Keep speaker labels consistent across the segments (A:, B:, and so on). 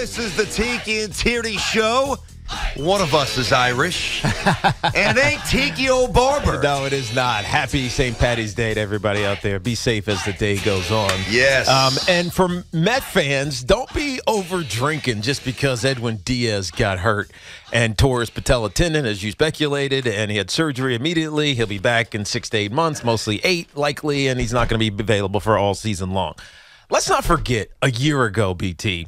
A: This is the Tiki and Tierney Show. One of us is Irish. And it ain't Tiki O'Barber.
B: No, it is not. Happy St. Patty's Day to everybody out there. Be safe as the day goes on.
A: Yes.
B: And for Met fans, don't be over drinking just because Edwin Diaz got hurt and tore his patella tendon, as you speculated, and he had surgery immediately. He'll be back in 6 to 8 months, mostly 8 likely, and he's not going to be available for all season long. Let's not forget, a year ago, BT,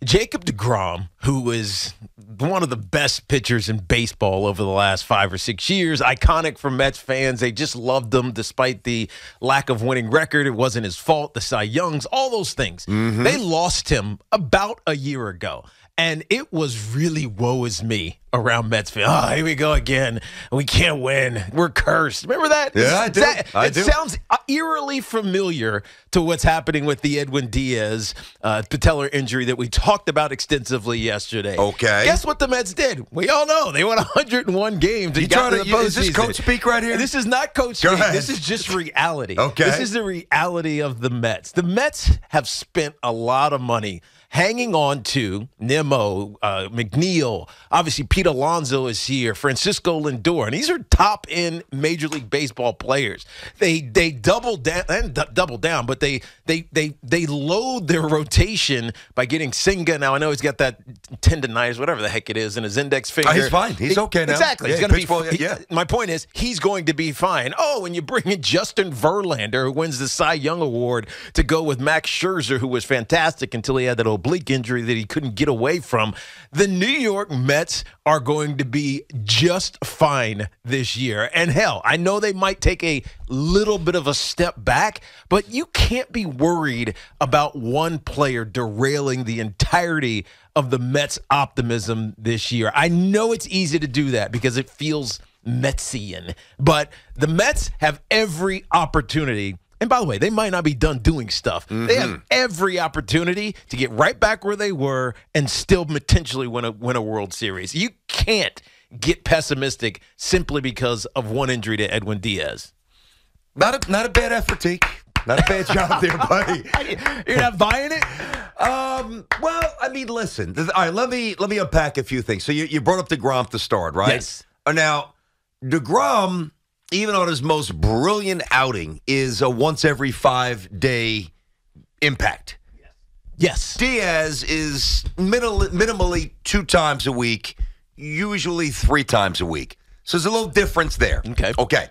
B: Jacob deGrom, who is one of the best pitchers in baseball over the last 5 or 6 years, iconic for Mets fans. They just loved him despite the lack of winning record. It wasn't his fault, the Cy Youngs, all those things. They lost him about a year ago, and it was really woe is me around Mets fans. Oh, here we go again. We can't win. We're cursed. Remember that?
A: Yeah, I do.
B: It sounds eerily familiar to what's happening with the Edwin Diaz patellar injury that we talked about extensively yesterday.
A: Okay.
B: Guess what the Mets did? We all know. They won 101 games.
A: You
B: got to the postseason.
A: Is this coach speak right here?
B: This is not coach speak. This is just reality.
A: Okay.
B: This is the reality of the Mets. The Mets have spent a lot of money hanging on to Nimmo, McNeil, obviously Pete Alonso is here, Francisco Lindor, and these are top-end Major League Baseball players. They double down, but they load their rotation by getting Senga. Now I know he's got that tendonitis, whatever the heck it is, in his index finger.
A: He's fine. He's okay now.
B: Exactly.
A: Yeah,
B: He's going to be. My point is, he's going to be fine. Oh, and you bring in Justin Verlander, who wins the Cy Young Award, to go with Max Scherzer, who was fantastic until he had that oblique injury that he couldn't get away from. The New York Mets are going to be just fine this year. And hell, I know they might take a little bit of a step back, but you can't be worried about one player derailing the entirety of the Mets' optimism this year. I know it's easy to do that because it feels Metsian, but the Mets have every opportunity. And by the way, they might not be done doing stuff. They have every opportunity to get right back where they were and still potentially win a World Series. You can't get pessimistic simply because of one injury to Edwin Diaz.
A: Not a bad effort, Teke. Not a bad job there, buddy.
B: You're not buying it?
A: Well, I mean, listen. All right, let me unpack a few things. So you brought up DeGrom to start, right?
B: Yes.
A: Now, DeGrom, even on his most brilliant outing, is a once every 5-day impact.
B: Yes.
A: Diaz is minimally 2 times a week, usually 3 times a week. So there's a little difference there. Okay.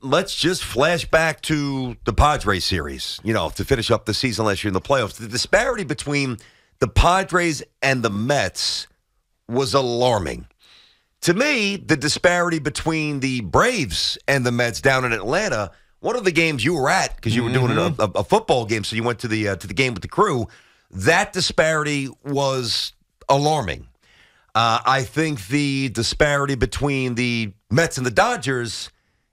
A: Let's just flash back to the Padres series, to finish up the season last year in the playoffs. The disparity between the Padres and the Mets was alarming. To me, the disparity between the Braves and the Mets down in Atlanta, one of the games you were at, because you were doing a football game, so you went to the game with the crew, that disparity was alarming. I think the disparity between the Mets and the Dodgers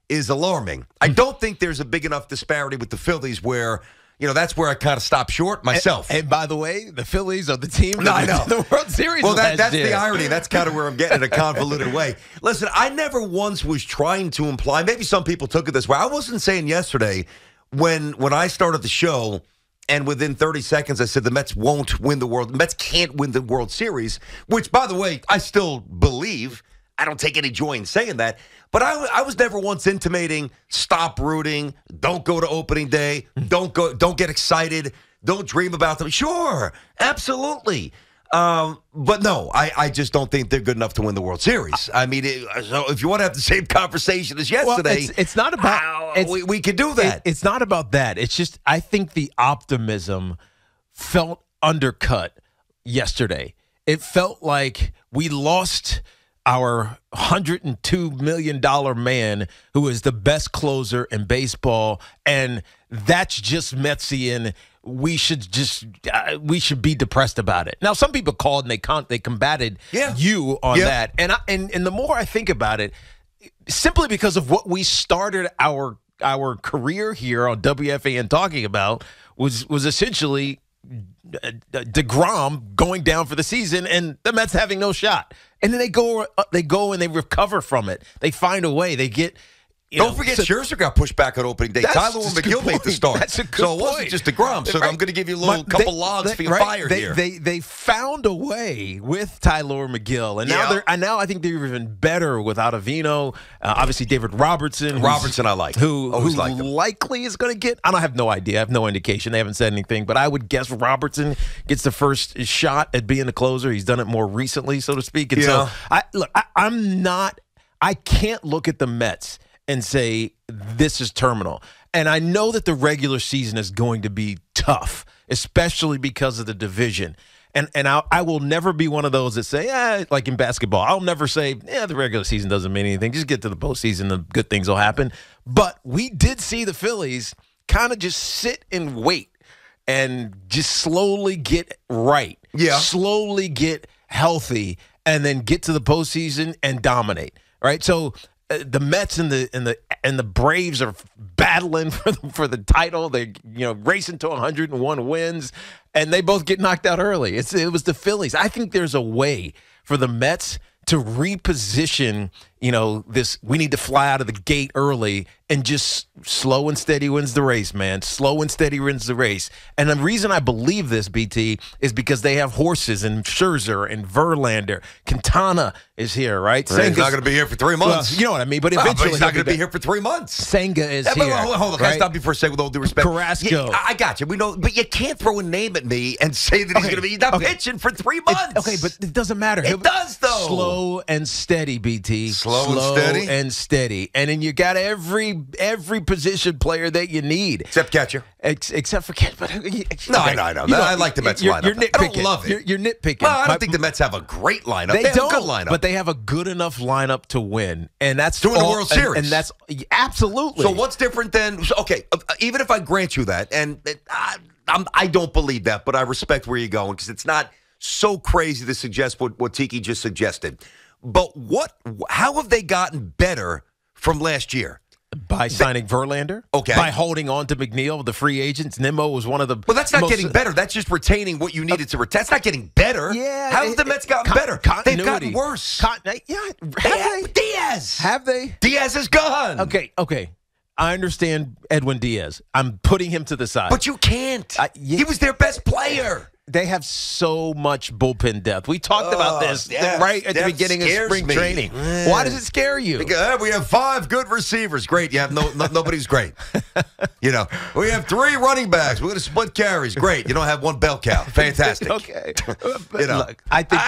A: is alarming. I don't think there's a big enough disparity with the Phillies where, that's where I kind of stopped short myself.
B: And by the way, the Phillies are the team that went to the World Series.
A: Well, that's the irony. That's kind of where I'm getting in a convoluted way. Listen, I never once was trying to imply, maybe some people took it this way. I wasn't saying yesterday when I started the show and within 30 seconds I said the Mets can't win the World Series, which, by the way, I still believe. I don't take any joy in saying that. But I was never once intimating, stop rooting, don't go to opening day, don't get excited, don't dream about them. Sure, absolutely. But no, I just don't think they're good enough to win the World Series. I mean, so if you want to have the same conversation as yesterday,
B: it's not about
A: we could do that.
B: It's not about that. It's just I think the optimism felt undercut yesterday. It felt like we lost our $102 million man who is the best closer in baseball, and that's just Metsian. We should be depressed about it. Now, some people called and they combated you on that, and the more I think about it, simply because of what we started our career here on WFAN talking about was essentially DeGrom going down for the season and the Mets having no shot. And then they go and they recover from it. They find a way. They get
A: Don't forget, Scherzer got pushed back on opening day. Tyler McGill made the start.
B: That's a good
A: point. So it wasn't just DeGrom. So I'm going to give you a couple logs for your fire here.
B: They okay with Tyler McGill, and now I think they're even better without Avino. Obviously, David Robertson.
A: I like.
B: Who likely is going to get? I have no idea. I have no indication. They haven't said anything, but I would guess Robertson gets the first shot at being the closer. He's done it more recently, so to speak. And so, I can't look at the Mets and say this is terminal. And I know that the regular season is going to be tough, especially because of the division. And I will never be one of those that say, like in basketball, I'll never say, the regular season doesn't mean anything. Just get to the postseason, the good things will happen. But we did see the Phillies kind of just sit and wait and just slowly get right. Yeah. Slowly get healthy and then get to the postseason and dominate. Right? So the Mets and the Braves are battling for the title. They racing to 101 wins, and they both get knocked out early. It was the Phillies. I think there's a way for the Mets to reposition. This we need to fly out of the gate early and just slow and steady wins the race, man. Slow and steady wins the race. And the reason I believe this, BT, is because they have horses and Scherzer and Verlander. Quintana is here, right?
A: He's not going to be here for 3 months.
B: Well, you know what I mean? But eventually
A: he's not going to be here for 3 months.
B: Senga is here.
A: Hold on. Can I stop you for a second with all due respect?
B: Carrasco.
A: I got you. We know, but you can't throw a name at me and say that he's not pitching for 3 months.
B: But it doesn't matter.
A: It does, though.
B: Slow and steady, BT.
A: Slow and steady.
B: And then you got every position player that you need.
A: Except catcher.
B: Except for catcher.
A: No. I like the Mets lineup.
B: You're nitpicking.
A: I don't love it.
B: You're nitpicking.
A: Well, I don't think the Mets have a great lineup. They have a good lineup.
B: But they have a good enough lineup to win. And that's
A: to win the World Series.
B: And that's absolutely.
A: So what's different than, okay, even if I grant you that, and I don't believe that, but I respect where you're going because it's not so crazy to suggest what Tiki just suggested. But how have they gotten better from last year?
B: By signing Verlander.
A: Okay.
B: By holding on to McNeil, the free agents. Nimmo was one of the
A: Well, that's not getting better. That's just retaining what you needed to retain. That's not getting better.
B: Yeah.
A: How have the Mets gotten better?
B: Continuity.
A: They've gotten worse. Diaz.
B: Have they?
A: Diaz is gone.
B: Okay. I understand Edwin Diaz. I'm putting him to the side.
A: But you can't. He was their best player.
B: They have so much bullpen depth. We talked about this right at the beginning of spring training. Why does it scare you?
A: Because we have 5 good receivers. Great. You have nobody's great. We have 3 running backs. We're going to split carries. Great. You don't have 1 bell cow. Fantastic.
B: Okay. Look, I think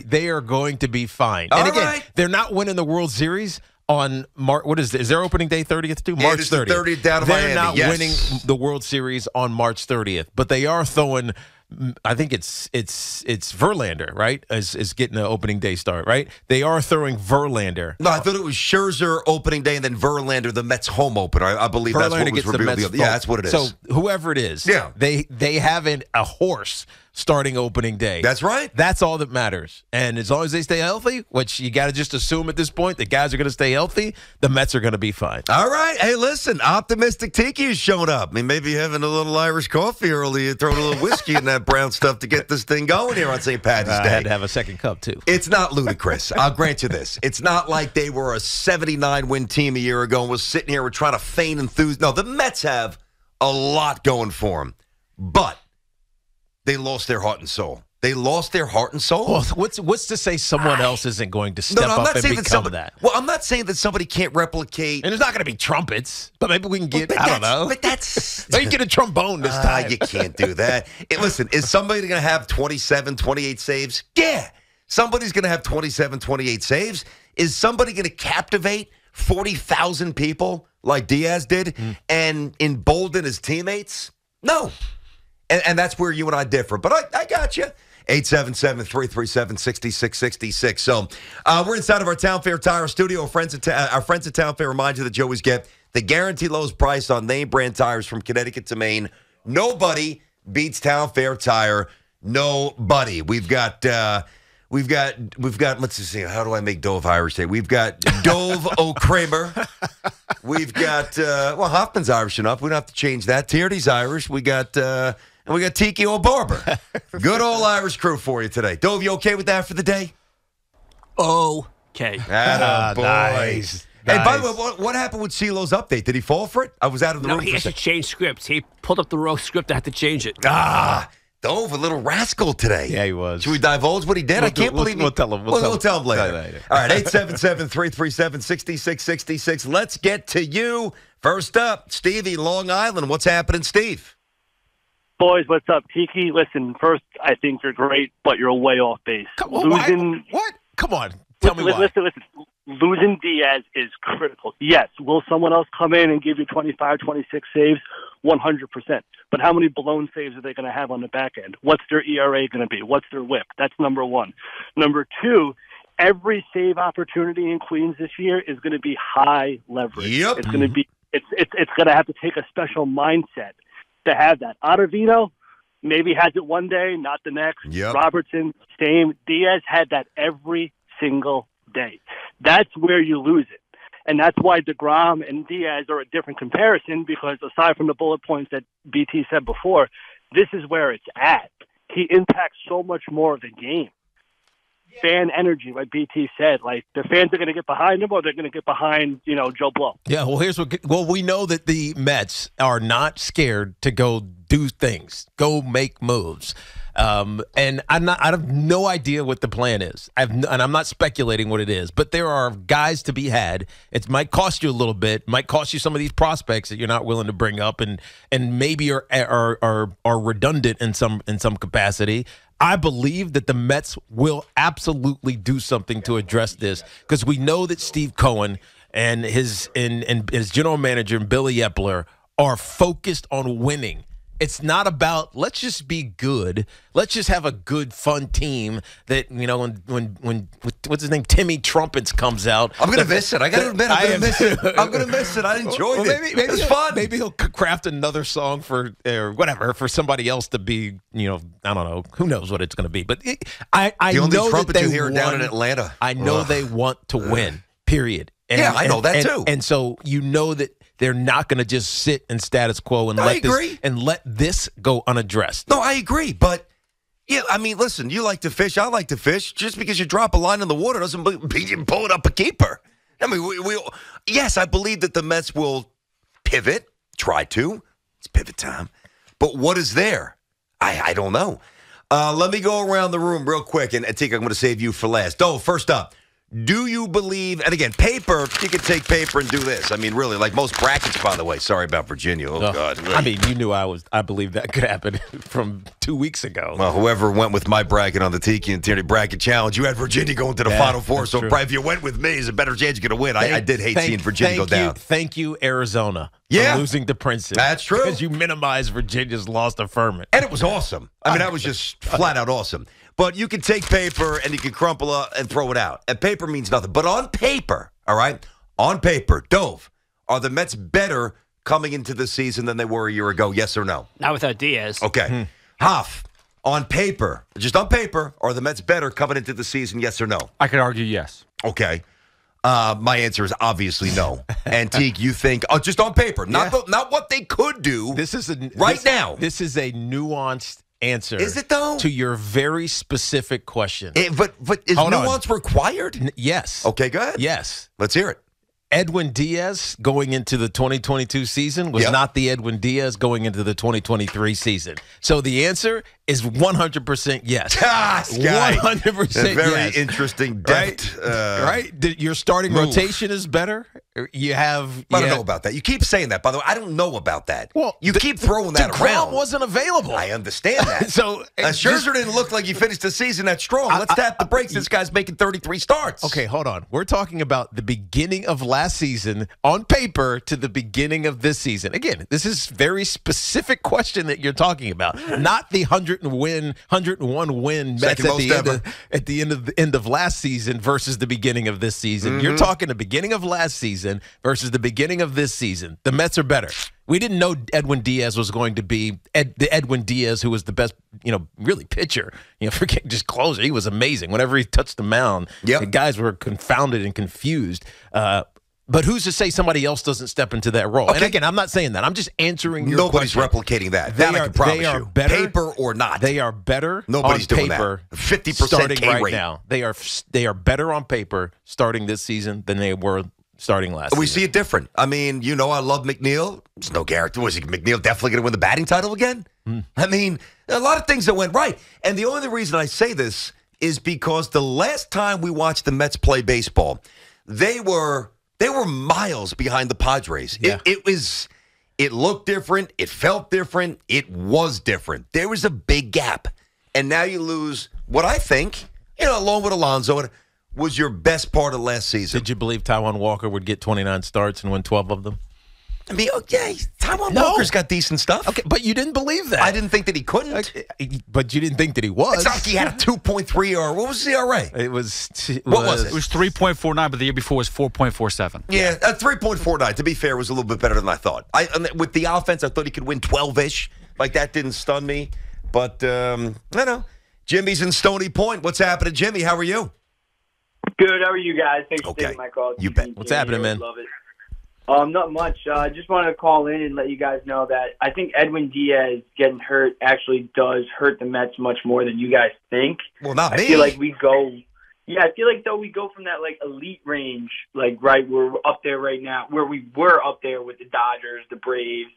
B: they are going to be fine. And again, they're not winning the World Series on March. What is it? Is their opening day 30th too? March 30th.
A: The 30th down to Miami.
B: They're not winning the World Series on March 30th, but they are throwing. I think it's Verlander, right? Is getting the opening day start, right? They are throwing Verlander.
A: No, I thought it was Scherzer opening day and then Verlander, the Mets home opener. I believe Verlander that's what was revealed. Yeah, that's what it is.
B: So whoever it is, they have a horse starting opening day.
A: That's right.
B: That's all that matters. And as long as they stay healthy, which you got to just assume at this point, the guys are going to stay healthy, the Mets are going to be fine.
A: All right. Hey, listen, optimistic Tiki is showing up. I mean, maybe having a little Irish coffee early, throwing a little whiskey in that brown stuff to get this thing going here on St. Patrick's Day.
B: I had to have a second cup, too.
A: It's not ludicrous. I'll grant you this. It's not like they were a 79-win team a year ago and was sitting here trying to feign enthusiasm. No, the Mets have a lot going for them. But they lost their heart and soul. They lost their heart and soul.
B: Well, what's to say someone else isn't going to step up and become that?
A: Well, I'm not saying that somebody can't replicate.
B: And there's not going to be trumpets, but maybe we can get, I don't know.
A: But that's.
B: Maybe get a trombone this time.
A: You can't do that. Listen, is somebody going to have 27, 28 saves? Yeah. Somebody's going to have 27, 28 saves. Is somebody going to captivate 40,000 people like Diaz did and embolden his teammates? No. And that's where you and I differ. But I got you. 877-337-6666. So we're inside of our Town Fair Tire studio. Our friends at Town Fair remind you that you always get the guaranteed lowest price on name brand tires from Connecticut to Maine. Nobody beats Town Fair Tire. Nobody. We've got. Let's just see. How do I make Dove Irish today? We've got Dove O'Kramer. We've got Hoffman's Irish enough. We don't have to change that. Tierney's Irish. We got Tiki O'Barber. Good old Irish crew for you today. Dove, you okay with that for the day?
C: Okay.
A: Atta boy.
B: Nice.
A: Hey, by the way, what happened with CeeLo's update? Did he fall for it? I was out of the room.
C: No, he has to change scripts. He pulled up the wrong script. I had to change it.
A: Dove, a little rascal today.
B: Yeah, he was.
A: Should we divulge what he did? I can't believe
B: we'll tell him.
A: We'll tell him later. All right, 877-337-6666. Let's get to you. First up, Stevie, Long Island. What's happening, Steve?
C: Boys, what's up? Tiki, listen, first, I think you're great, but you're way off base.
B: What? Come on. Tell me why.
C: Listen. Losing Diaz is critical. Yes, will someone else come in and give you 25, 26 saves? 100%. But how many blown saves are they going to have on the back end? What's their ERA going to be? What's their whip? That's number one. Number two, every save opportunity in Queens this year is going to be high leverage.
A: Yep.
C: It's going to be. It's going to have to take a special mindset to have that. Ottavino maybe has it one day, not the next.
A: Yep.
C: Robertson, same. Diaz had that every single day. That's where you lose it. And that's why DeGrom and Diaz are a different comparison, because aside from the bullet points that BT said before, this is where it's at. He impacts so much more of the game. Fan energy, like BT said, like the fans are going to get behind him, or they're going to get behind, Joe Blow.
B: Yeah, well, we know that the Mets are not scared to go do things, go make moves. And I have no idea what the plan is. And I'm not speculating what it is, but there are guys to be had. It might cost you a little bit, might cost you some of these prospects that you're not willing to bring up, and maybe are redundant in some capacity. I believe that the Mets will absolutely do something to address this, because we know that Steve Cohen and his general manager Billy Epler are focused on winning. It's not about let's just be good. Let's just have a good, fun team that, when what's his name, Timmy Trumpets comes out.
A: I'm going to miss it. I got to admit, I'm going to miss it. I'm going to miss it. I enjoyed it. Maybe it's fun.
B: Maybe he'll craft another song for somebody else to be, I don't know. Who knows what it's going to be. But I know that they
A: hear down in Atlanta.
B: I know they want to win, period.
A: I know that too.
B: And so that they're not going to just sit in status quo and let this go unaddressed.
A: No, I agree. But, listen, you like to fish. I like to fish. Just because you drop a line in the water doesn't mean you pull it up a keeper. Yes, I believe that the Mets will pivot, try to. It's pivot time. But what is there? I don't know. Let me go around the room real quick, and Tiki, I'm going to save you for last. First up. Do you believe, and again, paper, you can take paper and do this. Really, like most brackets, by the way. Sorry about Virginia. Oh, God.
B: You knew I believe that could happen from 2 weeks ago.
A: Well, whoever went with my bracket on the Tiki and Tierney Bracket Challenge, you had Virginia going to the Final Four, so probably if you went with me, there's a better chance you're going to win. I did hate seeing Virginia go down.
B: Thank you, Arizona,
A: for
B: losing to Princeton.
A: That's true.
B: Because you minimized Virginia's loss to Furman.
A: And it was awesome. That was just flat out awesome. But you can take paper and you can crumple up and throw it out. And paper means nothing. But on paper, all right, Dove, are the Mets better coming into the season than they were a year ago? Yes or no?
D: Not without Diaz.
A: Okay. Hoff, on paper, just on paper, are the Mets better coming into the season? Yes or no?
E: I could argue yes.
A: Okay. My answer is obviously no. Antique, you think, just on paper, not what they could do now. This is a
B: nuanced answer.
A: Is it though?
B: To your very specific question.
A: But is nuance required?
B: Yes.
A: Okay, go ahead.
B: Yes.
A: Let's hear it.
B: Edwin Diaz going into the 2022 season was not the Edwin Diaz going into the 2023 season. So the answer is 100% yes. 100%
A: very interesting depth.
B: Right? Your starting rotation is better. I don't
A: know about that. You keep saying that, by the way. I don't know about that. Well, you keep throwing that around.
B: DeGrom wasn't available.
A: I understand that. Scherzer didn't look like he finished the season that strong. Let's tap the brakes. This guy's making 33 starts.
B: Okay, hold on. We're talking about the beginning of last season on paper to the beginning of this season. Again, this is very specific question that you're talking about, not the 101 win Mets at the end of last season versus the beginning of this season. Mm-hmm. You're talking the beginning of last season versus the beginning of this season. The Mets are better. We didn't know Edwin Diaz was going to be the Edwin Diaz who was the best, really pitcher. Forget just closer. He was amazing. Whenever he touched the mound, the guys were confounded and confused. But who's to say somebody else doesn't step into that role? Okay. And again, I'm not saying that. I'm just answering your question.
A: Nobody's replicating that. I can promise you.
B: Better,
A: paper or not.
B: They are better
A: Nobody's
B: on
A: doing
B: paper
A: that. 50%
B: starting
A: K
B: right
A: rate.
B: now. They are better on paper starting this season than they were starting last
A: We
B: season.
A: see it different. I mean, I love McNeil. There's no guarantee. Was McNeil definitely going to win the batting title again? I mean, a lot of things that went right. And the only reason I say this is because the last time we watched the Mets play baseball, they were miles behind the Padres.
B: Yeah.
A: It looked different. It felt different. It was different. There was a big gap. And now you lose what I think, along with Alonso, was your best part of last season.
B: Did you believe Taijuan Walker would get 29 starts and win 12 of them?
A: I mean, okay, Taijuan Walker's got decent stuff.
B: Okay, but you didn't believe that.
A: I didn't think that he couldn't.
B: But you didn't think that he was.
A: It's not like he had a 2.3 or what was the ERA?
B: It was.
A: What was it?
D: It was 3.49, but the year before was 4.47.
A: Yeah, 3.49. To be fair, was a little bit better than I thought. With the offense, I thought he could win 12-ish. Like, that didn't stun me. But, I don't know. Jimmy's in Stony Point. What's happening, Jimmy? How are you?
E: Good. How are you guys? Thanks for taking my call.
A: You bet.
B: What's happening, man?
E: Love it. Not much. I just wanted to call in and let you guys know that I think Edwin Diaz getting hurt actually does hurt the Mets much more than you guys think.
A: Well, not me.
E: I feel like we go from that like elite range, like right where we're up there right now, where we were up there with the Dodgers, the Braves,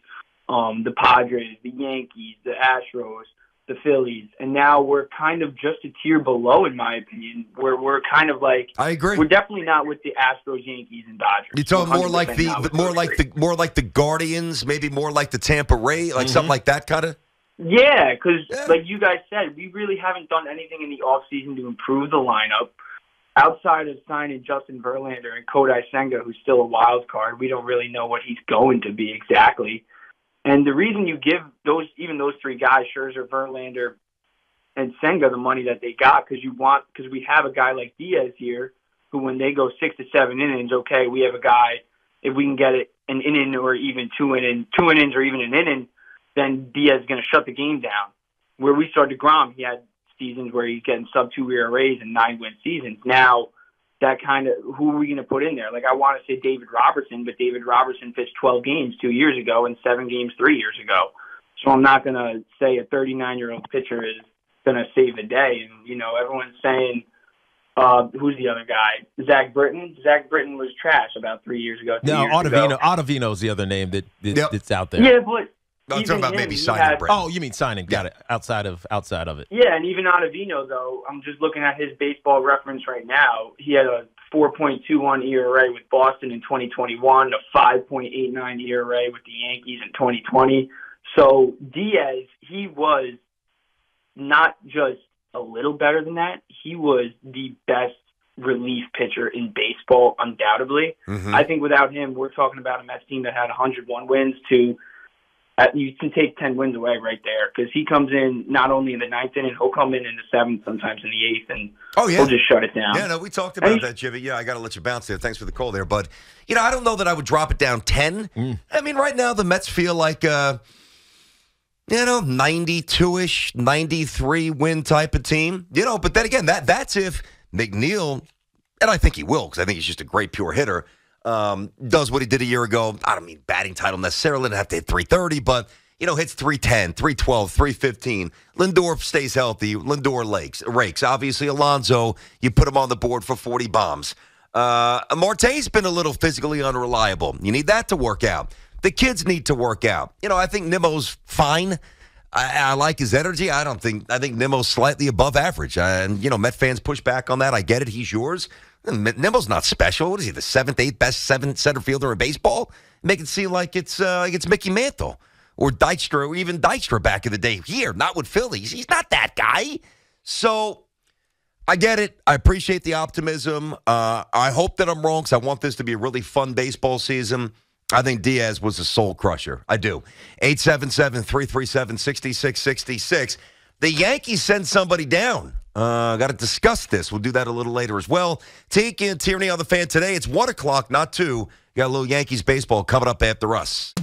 E: the Padres, the Yankees, the Astros, the Phillies, and now we're kind of just a tier below, in my opinion, where we're kind of like,
A: I agree.
E: We're definitely not with the Astros, Yankees, and Dodgers.
A: You're talking more like the Guardians, maybe more like the Tampa Ray, like something like that kind of.
E: Yeah, because like you guys said, we really haven't done anything in the offseason to improve the lineup. Outside of signing Justin Verlander and Kodai Senga, who's still a wild card, we don't really know what he's going to be exactly. And the reason you give those three guys, Scherzer, Verlander, and Senga, the money that they got, because we have a guy like Diaz here, who when they go 6 to 7 innings, okay, we have a guy, if we can get it an inning or even two innings or even an inning, then Diaz is going to shut the game down. Where we saw DeGrom, he had seasons where he's getting sub-2 ERAs and 9-win seasons. Now, that kind of, who are we going to put in there? Like, I want to say David Robertson, but David Robertson pitched 12 games 2 years ago and 7 games 3 years ago. So I'm not going to say a 39-year-old pitcher is going to save the day. And, everyone's saying, who's the other guy? Zach Britton? Zach Britton was trash about 3 years ago.
B: No, Ottavino's the other name that's out there.
E: Yeah, but
A: I'm talking about maybe signing Britton.
B: Oh, you mean signing? Got it. Outside of it.
E: Yeah, and even Ottavino, though, I'm just looking at his baseball reference right now. He had a 4.21 ERA with Boston in 2021, a 5.89 ERA with the Yankees in 2020. So Diaz, he was not just a little better than that. He was the best relief pitcher in baseball, undoubtedly. Mm-hmm. I think without him, we're talking about a Mets team that had 101 wins to you can take 10 wins away right there, because he comes in not only in the ninth inning, he'll come in the seventh, sometimes in the eighth, and he'll just shut it down.
A: Yeah, no, we talked about that, Jimmy. Yeah, I got to let you bounce there. Thanks for the call there. But, I don't know that I would drop it down 10. I mean, right now the Mets feel like, 92-ish, 93 win type of team. But then again, that's if McNeil, and I think he will, because I think he's just a great pure hitter, does what he did a year ago. I don't mean batting title necessarily, didn't have to hit 330, but, hits 310, 312, 315. Lindor stays healthy. Lindor rakes. Obviously, Alonso, you put him on the board for 40 bombs. Marte's been a little physically unreliable. You need that to work out. The kids need to work out. I think Nimmo's fine. I like his energy. I think Nimmo's slightly above average. And, Met fans push back on that. I get it. He's yours. Nimmo's not special. What is he, the 7th, 8th best center fielder in baseball? Make it seem like it's Mickey Mantle or Dykstra, or even Dykstra back in the day. Here, not with Phillies. He's not that guy. So I get it. I appreciate the optimism. I hope that I'm wrong, because I want this to be a really fun baseball season. I think Diaz was a soul crusher. I do. 877-337-6666. The Yankees send somebody down. Got to discuss this. We'll do that a little later as well. Tiki and Tierney on the Fan today. It's 1 o'clock, not 2. Got a little Yankees baseball coming up after us.